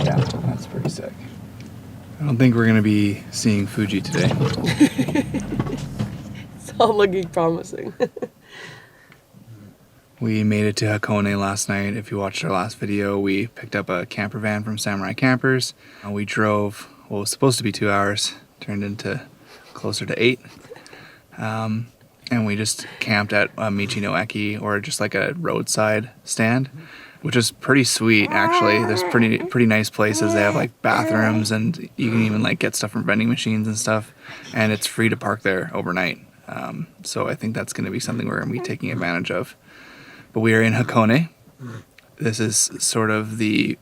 Yeah, that's pretty sick. I don't think we're gonna be seeing Fuji today. It's all looking promising. We made it to Hakone last night. If you watched our last video, we picked up a camper van from Samurai Campers. We drove, well, it was supposed to be 2 hours, turned into closer to 8. And we just camped at Michi no Eki, or just like a roadside stand, which is pretty sweet actually. There's pretty nice places. They have like bathrooms, and you can even like get stuff from vending machines and stuff, and it's free to park there overnight. So I think that's going to be something we're going to be taking advantage of. But we are in Hakone. This is sort of the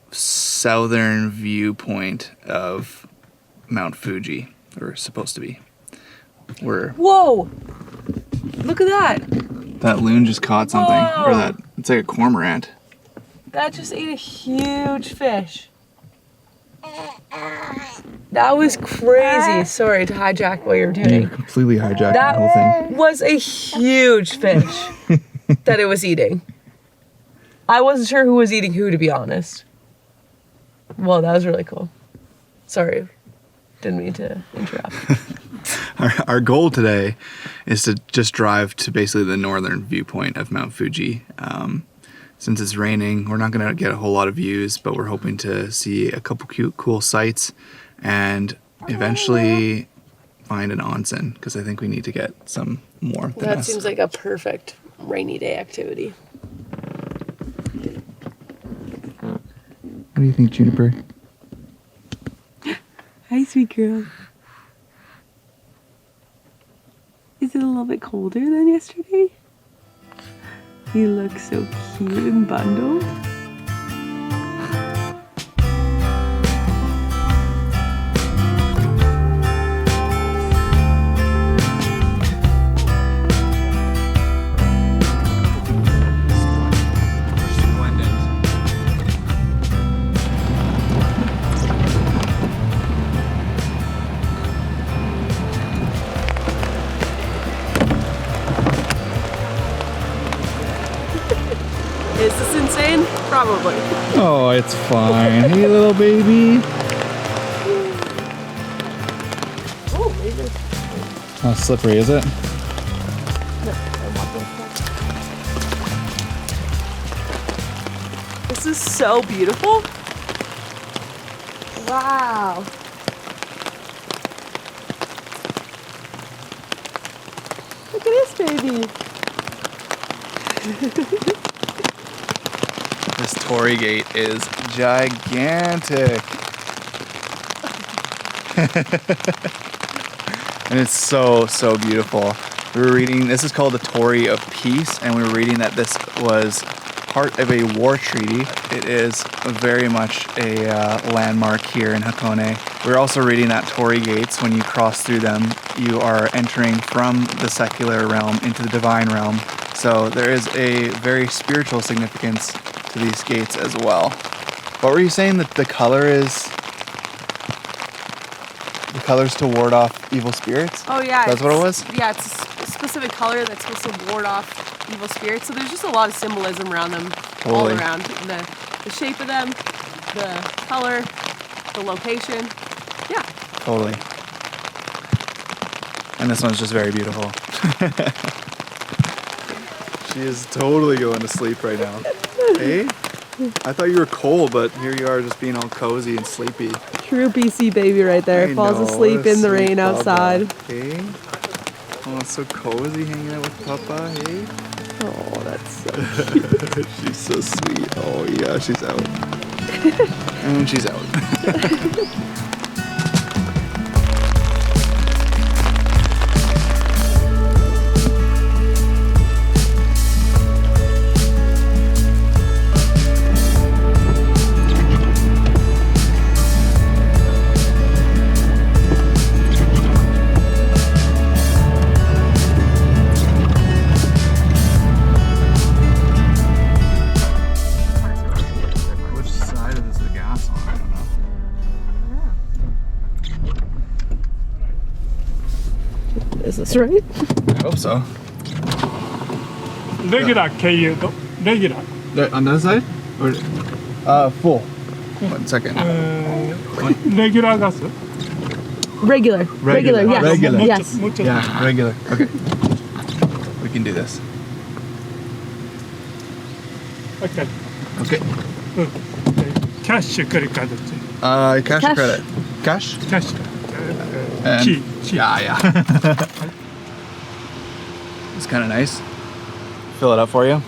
southern viewpoint of Mount Fuji, or supposed to be. Whoa! Look at that! That loon just caught something. Whoa. Or it's like a cormorant. That just ate a huge fish. That was crazy. Sorry to hijack what you're doing. You completely hijacked the whole thing. That was a huge fish that it was eating. I wasn't sure who was eating who, to be honest. Well, that was really cool. Sorry. Didn't mean to interrupt. Our goal today is to just drive to basically the northern viewpoint of Mount Fuji. Since it's raining, we're not going to get a whole lot of views, but we're hoping to see a couple cute, cool sights and eventually find an onsen, because I think we need to get some warmth. That seems like a perfect rainy day activity. What do you think, Juniper? Hi, sweet girl. Is it a little bit colder than yesterday? You look so cute and bundled. Is this insane? Probably. Oh, it's fine. Hey, little baby. Oh, maybe. How slippery is it? This is so beautiful. Wow. Look at this baby. This Torii gate is gigantic. And it's so beautiful. We were reading, this is called the Torii of Peace, and we were reading that this was part of a war treaty. It is very much a landmark here in Hakone. We're also reading that Torii gates, when you cross through them, you are entering from the secular realm into the divine realm. So there is a very spiritual significance to these gates as well. What were you saying that the color is? The color's to ward off evil spirits? Oh yeah. That's what it was? Yeah, it's a specific color that's supposed to ward off evil spirits. So there's just a lot of symbolism around them, all around. The shape of them, the color, the location. Yeah. Totally. And this one's just very beautiful. She is totally going to sleep right now. Hey? I thought you were cold, but here you are just being all cozy and sleepy. True BC baby right there. Falls asleep in the rain outside. Hey? Oh, it's so cozy hanging out with Papa, hey? Oh, that's so cute. She's so sweet. Oh yeah, she's out. And she's out. Is this right? I hope so. Regular KU, regular. On that side? Full. 1 second. Regular gas? Regular. Yes. Regular. Yes. Yeah, regular. Okay. We can do this. Okay. Okay. Cash credit card. Cash or credit? Cash? Cash. And Key. yeah. It's kind of nice. Fill it up for you.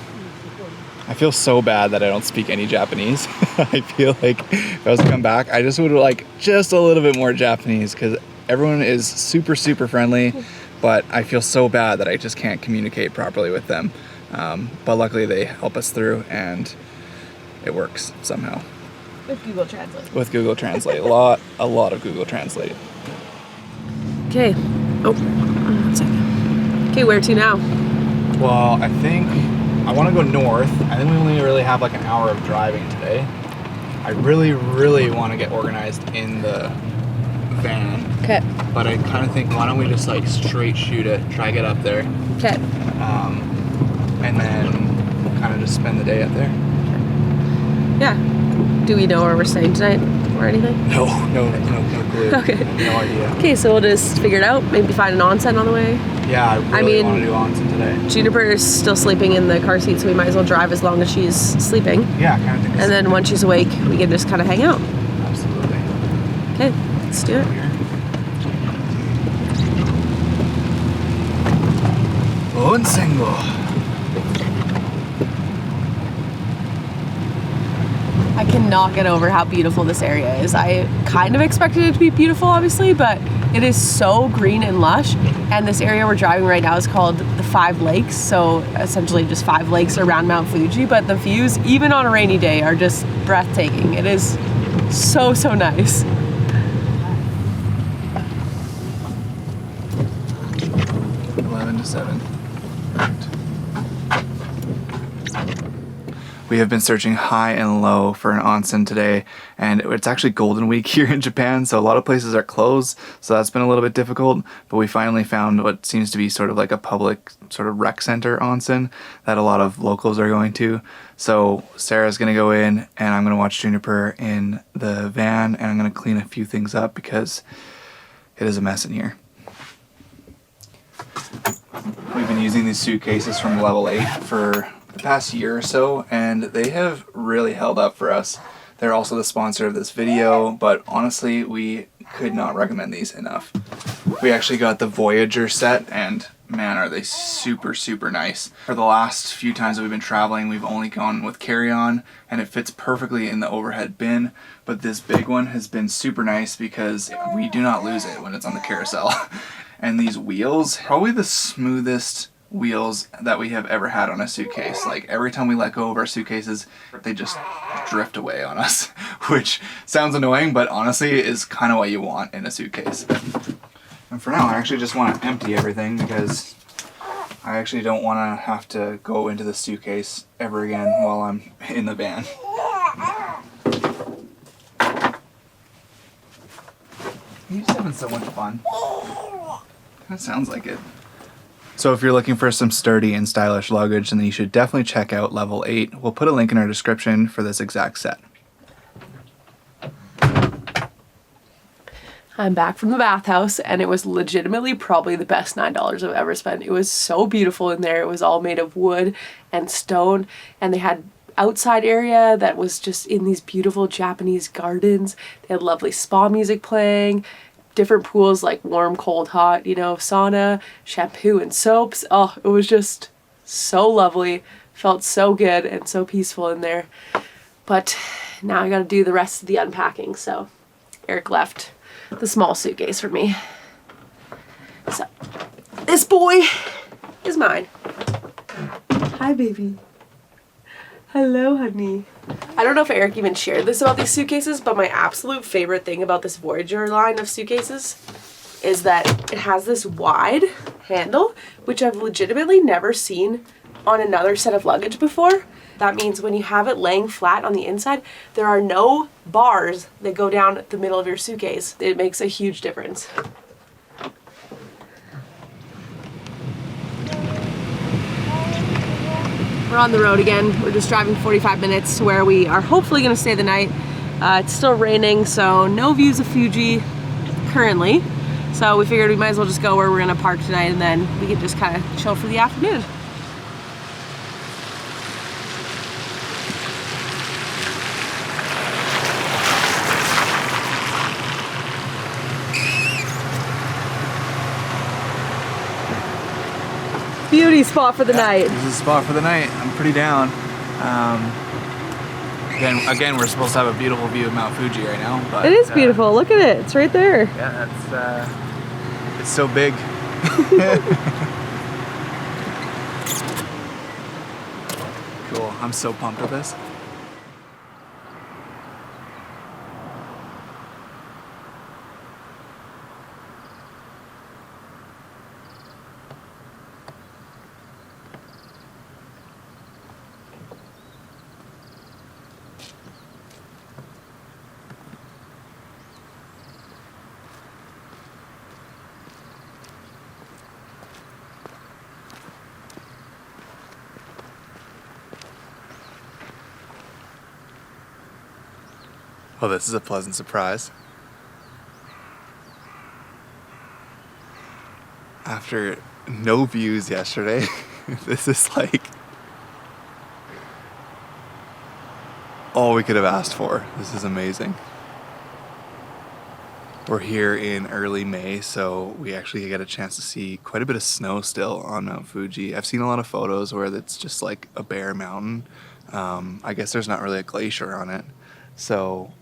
I feel so bad that I don't speak any Japanese. I feel like if I was to come back, I just would like just a little bit more Japanese because everyone is super, super friendly, but I feel so bad that I just can't communicate properly with them. But luckily they help us through and it works somehow. With Google Translate. With Google Translate. a lot of Google Translate. Okay. Oh, 1 second. Okay, where to now? Well, I think I want to go north. I think we only really have like an hour of driving today. I really, really want to get organized in the van. Okay. But I kind of think, why don't we just like straight shoot it, try get up there, Okay. and then kind of just spend the day up there. Yeah. Do we know where we're staying tonight or anything? No clue. Okay. No idea. Okay, so we'll just figure it out. Maybe find an onsen on the way. Yeah, I really mean, want to do onsen today. Juniper is still sleeping in the car seat, so we might as well drive as long as she's sleeping. Yeah, kind of think. And then once she's awake, we can just kind of hang out. Absolutely. Okay, let's do it. Onsen. I cannot get over how beautiful this area is. I kind of expected it to be beautiful, obviously, but it is so green and lush. And this area we're driving right now is called the 5 Lakes. So essentially just 5 lakes around Mount Fuji, but the views, even on a rainy day, are just breathtaking. It is so, so nice. To 7. We have been searching high and low for an onsen today, and it's actually Golden Week here in Japan, so a lot of places are closed, so that's been a little bit difficult, but we finally found what seems to be sort of like a public sort of rec center onsen that a lot of locals are going to. So Sarah's gonna go in and I'm gonna watch Juniper in the van, and I'm gonna clean a few things up because it is a mess in here. We've been using these suitcases from Level 8 for the past year or so, and they have really held up for us. They're also the sponsor of this video, but honestly, we could not recommend these enough. We actually got the Voyager set, and man, are they super, super nice. For the last few times that we've been traveling, we've only gone with carry-on, and it fits perfectly in the overhead bin, but this big one has been super nice because we do not lose it when it's on the carousel. And these wheels, probably the smoothest wheels that we have ever had on a suitcase. Like every time we let go of our suitcases, they just drift away on us, which sounds annoying, but honestly is kind of what you want in a suitcase. And for now, I actually just want to empty everything because I actually don't want to have to go into the suitcase ever again while I'm in the van. You're just having so much fun. That sounds like it. So if you're looking for some sturdy and stylish luggage, then you should definitely check out Level 8. We'll put a link in our description for this exact set. I'm back from the bathhouse, and it was legitimately probably the best $9 I've ever spent. It was so beautiful in there. It was all made of wood and stone, and they had outside area that was just in these beautiful Japanese gardens. They had lovely spa music playing, different pools like warm, cold, hot, you know, sauna, shampoo and soaps. Oh, it was just so lovely. Felt so good and so peaceful in there. But now I gotta do the rest of the unpacking, so Eric left the small suitcase for me. So this boy is mine. Hi, baby. Hello, honey. I don't know if Eric even shared this about these suitcases, but my absolute favorite thing about this Voyager line of suitcases is that it has this wide handle, which I've legitimately never seen on another set of luggage before. That means when you have it laying flat on the inside, there are no bars that go down the middle of your suitcase. It makes a huge difference. we're on the road again. We're just driving 45 minutes to where we are hopefully gonna stay the night. It's still raining, so no views of Fuji currently. So we figured we might as well just go where we're gonna park tonight, and then we can just kind of chill for the afternoon. Beauty spot for the night. This is a spot for the night. I'm pretty down. Again, we're supposed to have a beautiful view of Mount Fuji right now. But, it is beautiful. Look at it. It's right there. Yeah, it's so big. Cool. I'm so pumped with this. Well, this is a pleasant surprise. After no views yesterday, this is like all we could have asked for. This is amazing. We're here in early May, so we actually get a chance to see quite a bit of snow still on Mount Fuji. I've seen a lot of photos where it's just like a bare mountain. I guess there's not really a glacier on it. So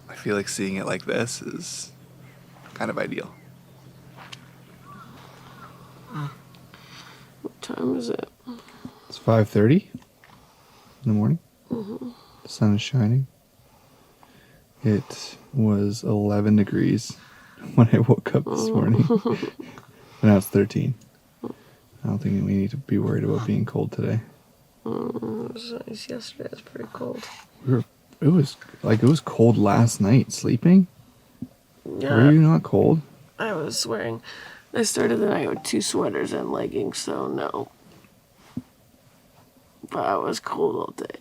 I feel like seeing it like this is kind of ideal. What time is it? It's 5:30 in the morning. The sun is shining. It was 11 degrees when I woke up this morning. And now it's 13. I don't think we need to be worried about being cold today. It was nice yesterday. It was pretty cold. It was cold last night sleeping. Yeah. Were you not cold? I started the night with 2 sweaters and leggings, so no. But I was cold all day.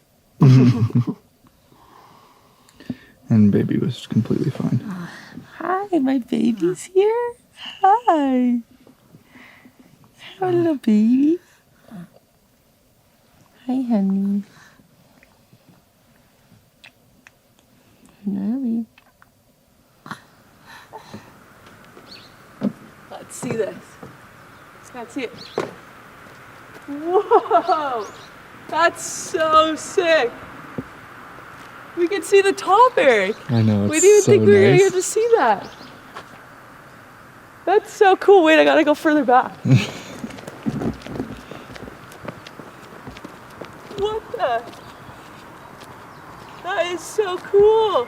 And baby was completely fine. Hi, my baby's here. Hi. Hello, little baby. Hi, honey. Love you. Let's see this. Let's see it. Whoa! That's so sick. We can see the top, Eric. I know, We didn't think we were gonna get to see that. That's so cool. Wait, I gotta go further back. What the? That is so cool.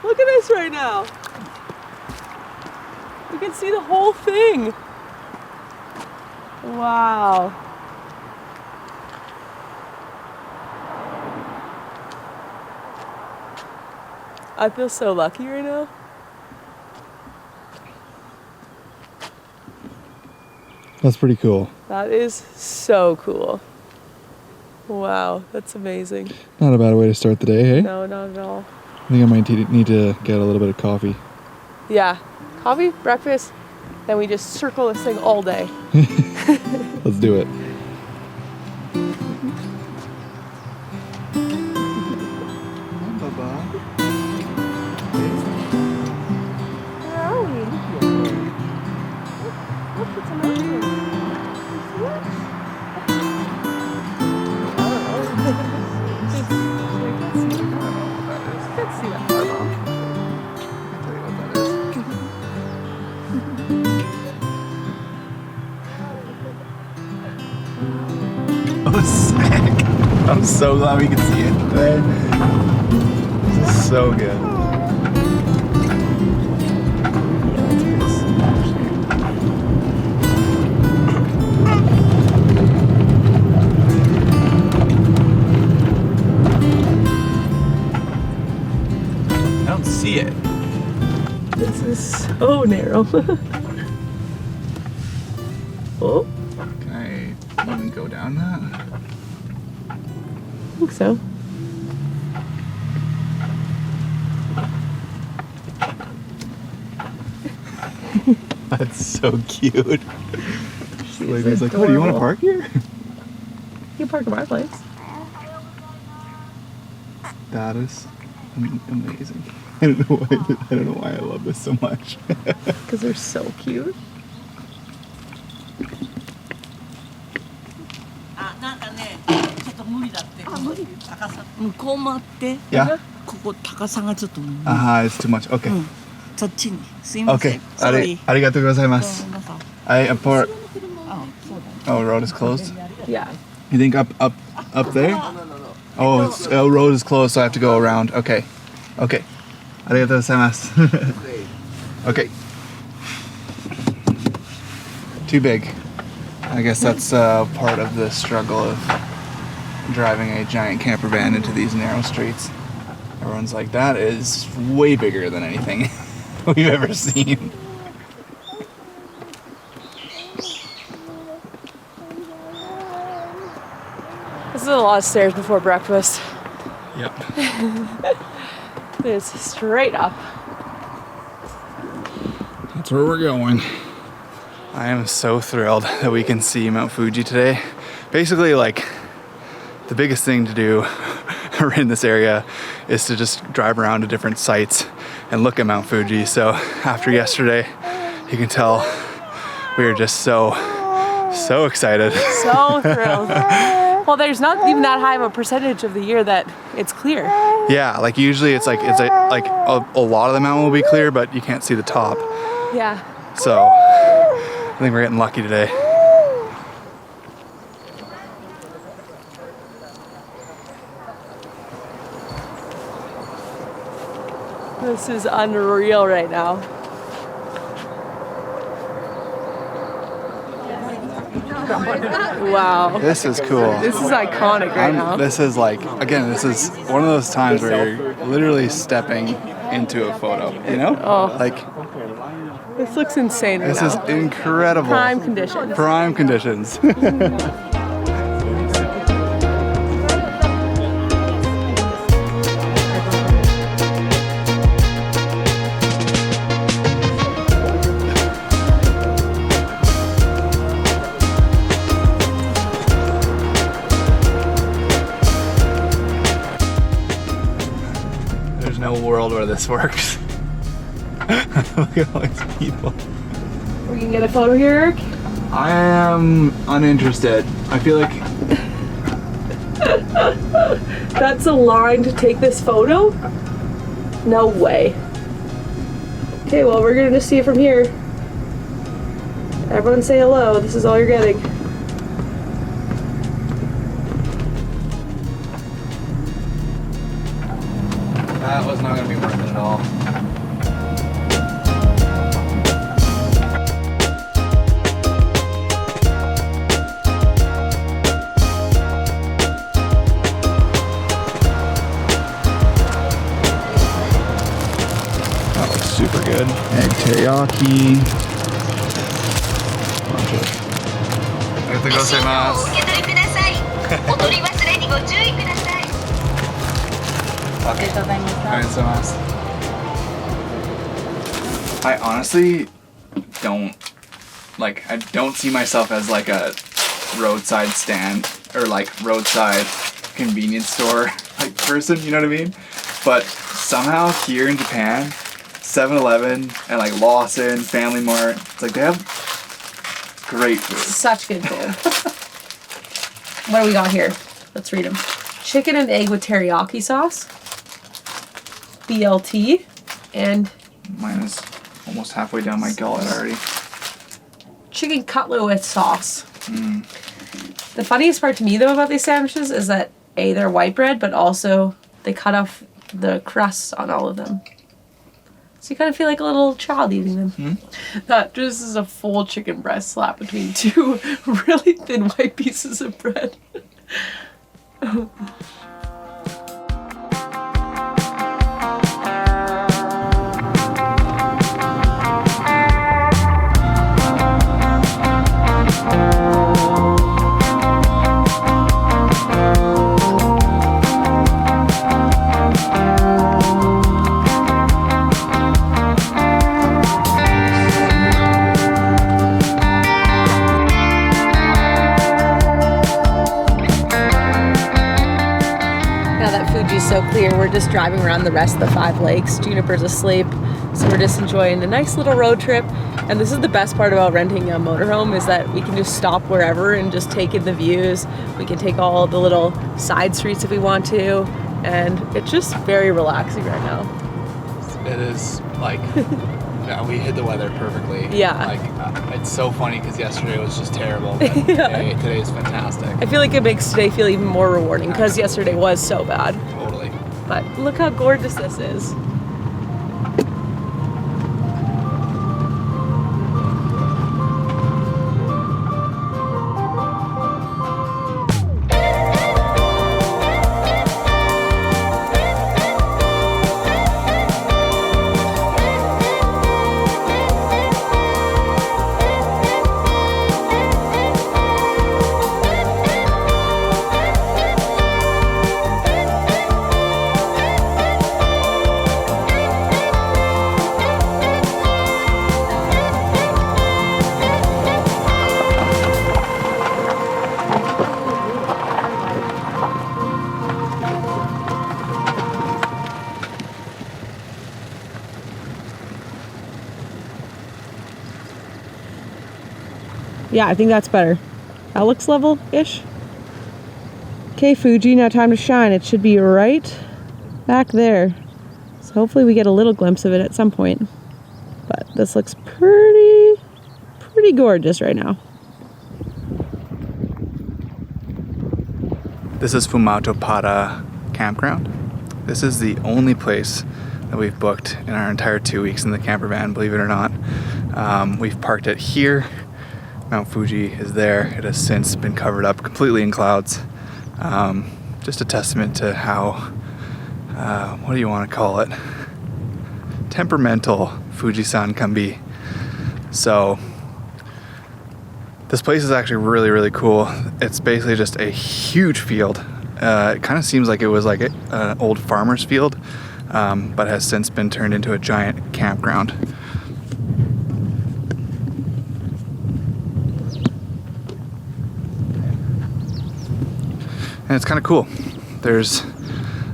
Look at this right now. We can see the whole thing. Wow. I feel so lucky right now. That's pretty cool. That is so cool. Wow, that's amazing. Not a bad way to start the day, hey? No, not at all. I think I might need to get a little bit of coffee. Yeah, coffee, breakfast, then we just circle this thing all day. Let's do it. Where are we? Look, it's a mountain. What? I don't know. Let's see that far off. I'll tell you what that is. Oh, sick. I'm so glad we can see it today. This is so good. I don't see it. This is so narrow. Oh. Can I even go go down that? I think so. That's so cute. The lady's like, oh, do you want to park here? You can park at my place. That is amazing. I don't know why I love this so much. Because they're so cute. Yeah? ここ高さがちょっと It's too much. Okay. そっちにすいません Okay. arigatou gozaimasu. ごめんなさい I import. あそうだ Oh, road is closed. Yeah. You think up there? Oh, road is closed, so I have to go around. Okay. Okay. Arigatou gozaimasu. Okay. Too big. I guess that's part of the struggle of driving a giant camper van into these narrow streets. Everyone's like, that is way bigger than anything we've ever seen. This is a lot of stairs before breakfast. Yep. It's straight up. That's where we're going. I am so thrilled that we can see Mount Fuji today. Basically, like, the biggest thing to do in this area is to just drive around to different sites and look at Mount Fuji. So after yesterday, you can tell we are just so excited. So thrilled. Well, there's not even that high of a percentage of the year that it's clear. Yeah, like usually it's like a lot of the mountain will be clear, but you can't see the top. Yeah. So I think we're getting lucky today. This is unreal right now. Wow. This is cool. This is iconic right now. This is like, again, this is one of those times where you're literally stepping into a photo, you know? Oh. Like, This looks insane right this now. is incredible. Prime conditions. Prime conditions. There's no world where this works. Look at all these people. We can get a photo here, Eric? I am uninterested. I feel like That's a line to take this photo? No way. Okay, well, we're gonna just see it from here. Everyone say hello. This is all you're getting. that was not gonna be worth it at all. That looks super good. Egg teriyaki. Bunch of. Arigatou gozaimasu. お受け取りください。お取り忘れにご注意ください。 I honestly don't I don't see myself as like a roadside stand or like roadside convenience store like person, you know what I mean? But somehow here in Japan, 7-Eleven and like Lawson, Family Mart, it's like they have great food. Such good food. What do we got here? Let's read them. Chicken and egg with teriyaki sauce. BLT. And Mine is almost halfway down my gullet already. chicken cutlet with sauce. The funniest part to me though about these sandwiches is that A, they're white bread, but also they cut off the crusts on all of them. So you kind of feel like a little child eating them. That just is a full chicken breast slap between two really thin white pieces of bread. Now that Fuji's so clear, we're just driving around the rest of the 5 lakes. Juniper's asleep, so we're just enjoying a nice little road trip. And this is the best part about renting a motorhome, is that we can just stop wherever and just take in the views. We can take all the little side streets if we want to, and it's just very relaxing right now. It is like, yeah, we hit the weather perfectly. Yeah. Like, it's so funny because yesterday was just terrible. But today is fantastic. I feel like it makes today feel even more rewarding because yesterday was so bad. Totally. But look how gorgeous this is. Yeah, I think that's better. That looks level-ish. Okay, Fuji, now time to shine. It should be right back there. So hopefully we get a little glimpse of it at some point. But this looks pretty gorgeous right now. This is Fumotoppara Campground. This is the only place that we've booked in our entire 2 weeks in the campervan, believe it or not. We've parked it here. Mount Fuji is there. It has since been covered up completely in clouds. Just a testament to how, what do you want to call it? Temperamental Fuji-san can be. So, this place is actually really cool. It's basically just a huge field. It kind of seems like it was like an old farmer's field, but has since been turned into a giant campground. And it's kind of cool. There's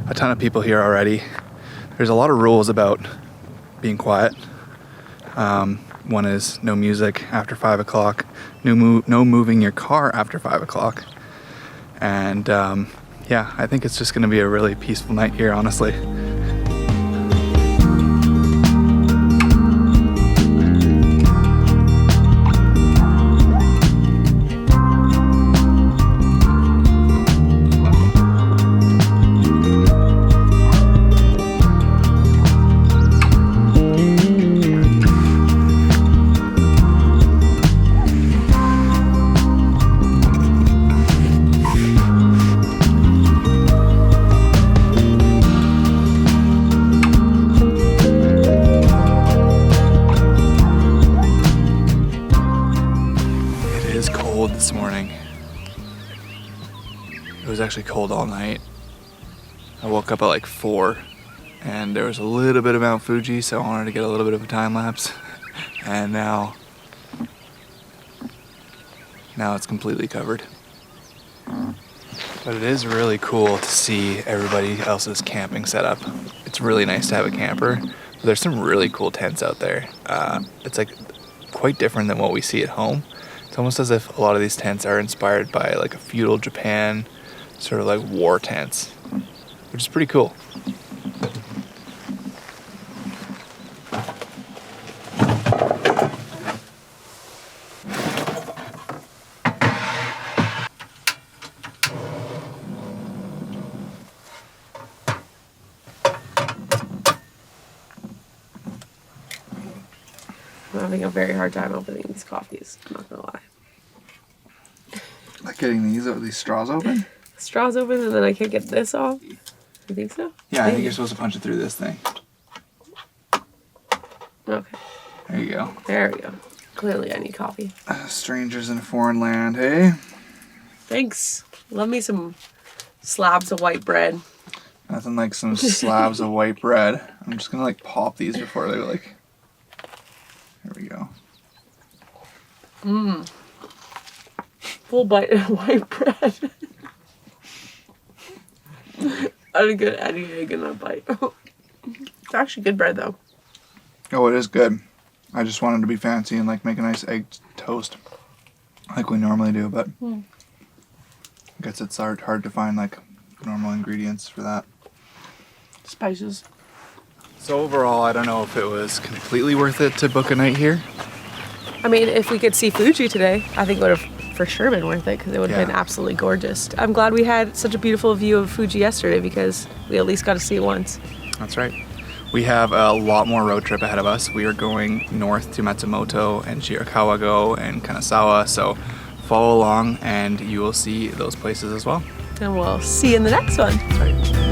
a ton of people here already. There's a lot of rules about being quiet. One is no music after 5 o'clock, no moving your car after 5 o'clock. And yeah, I think it's just gonna be a really peaceful night here, honestly. This morning. It was actually cold all night. I woke up at like 4 and there was a little bit of Mount Fuji, so I wanted to get a little bit of a time lapse. And now it's completely covered. But it is really cool to see everybody else's camping setup. It's really nice to have a camper. There's some really cool tents out there. It's like quite different than what we see at home. It's almost as if a lot of these tents are inspired by like a feudal Japan, sort of like war tents, which is pretty cool. I'm having a very hard time opening these coffees, I'm not gonna lie. Like getting these straws open? Straws open and then I can't get this off? You think so? Yeah, I think you're supposed to punch it through this thing. Okay. There you go. There we go. Clearly I need coffee. Strangers in a foreign land, hey? Thanks. Love me some slabs of white bread. Nothing like some slabs of white bread. I'm just gonna like pop these before they like... There we go. Mmm. Full bite of white bread. I didn't get any egg in that bite. It's actually good bread though. Oh, it is good. I just wanted to be fancy and like make a nice egg toast like we normally do, but I guess it's hard to find like normal ingredients for that. Spices. So overall, I don't know if it was completely worth it to book a night here. I mean, if we could see Fuji today, I think it would have for sure been worth it because it would have Yeah. been absolutely gorgeous. I'm glad we had such a beautiful view of Fuji yesterday because we at least got to see it once. That's right. We have a lot more road trip ahead of us. We are going north to Matsumoto and Shirakawa-go and Kanazawa, so follow along and you will see those places as well. And we'll see you in the next one. That's right.